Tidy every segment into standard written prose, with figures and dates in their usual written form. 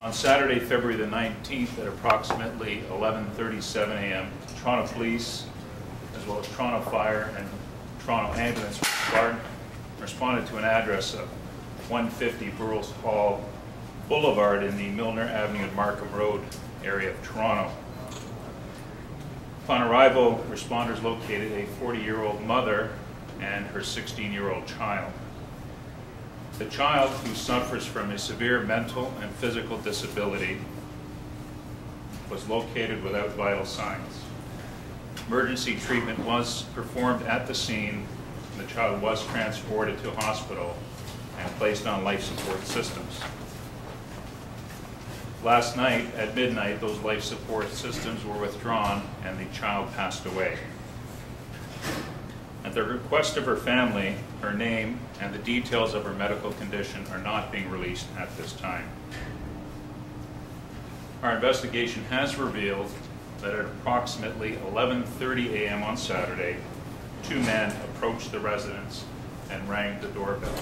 On Saturday, February the 19th at approximately 11:37 a.m., Toronto Police, as well as Toronto Fire and Toronto Ambulance responded to an address of 150 Burrows Hall Boulevard in the Milner Avenue and Markham Road area of Toronto. Upon arrival, responders located a 40-year-old mother and her 16-year-old child. The child, who suffers from a severe mental and physical disability, was located without vital signs. Emergency treatment was performed at the scene, and the child was transported to a hospital and placed on life support systems. Last night, at midnight, those life support systems were withdrawn and the child passed away. At the request of her family, her name and the details of her medical condition are not being released at this time. Our investigation has revealed that at approximately 11:30 a.m. on Saturday, two men approached the residence and rang the doorbell.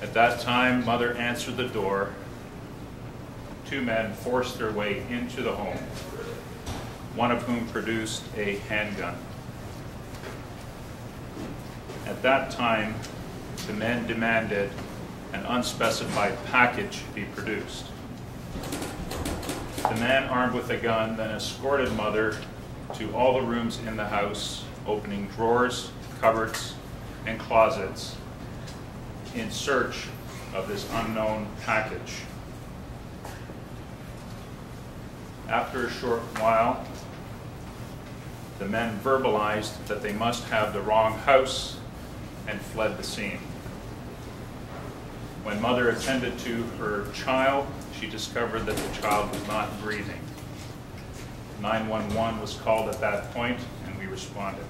At that time, mother answered the door. Two men forced their way into the home, one of whom produced a handgun. At that time, the men demanded an unspecified package be produced. The man armed with a gun then escorted mother to all the rooms in the house, opening drawers, cupboards, and closets in search of this unknown package. After a short while, the men verbalized that they must have the wrong house and fled the scene. When mother attended to her child, she discovered that the child was not breathing. 911 was called at that point, and we responded.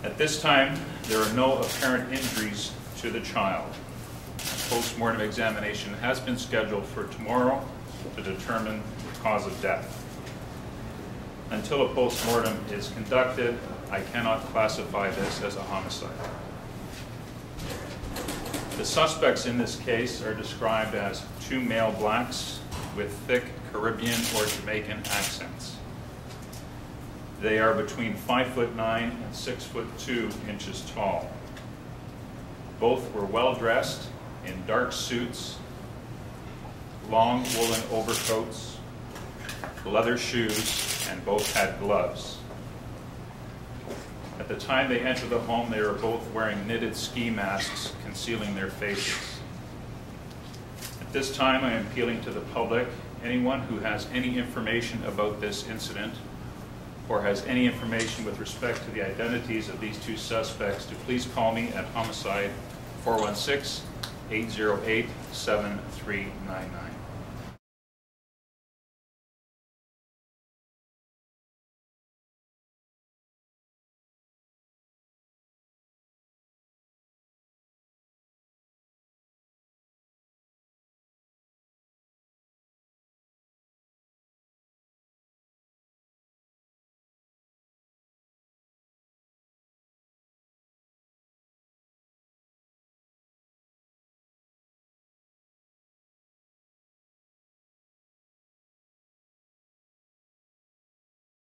At this time, there are no apparent injuries to the child. A post-mortem examination has been scheduled for tomorrow to determine the cause of death. Until a post-mortem is conducted, I cannot classify this as a homicide. The suspects in this case are described as two male blacks with thick Caribbean or Jamaican accents. They are between 5'9" and 6'2" inches tall. Both were well dressed in dark suits, long woolen overcoats, leather shoes, and both had gloves. At the time they entered the home, they were both wearing knitted ski masks concealing their faces. At this time, I am appealing to the public, anyone who has any information about this incident or has any information with respect to the identities of these two suspects, to please call me at Homicide 416-808-7399.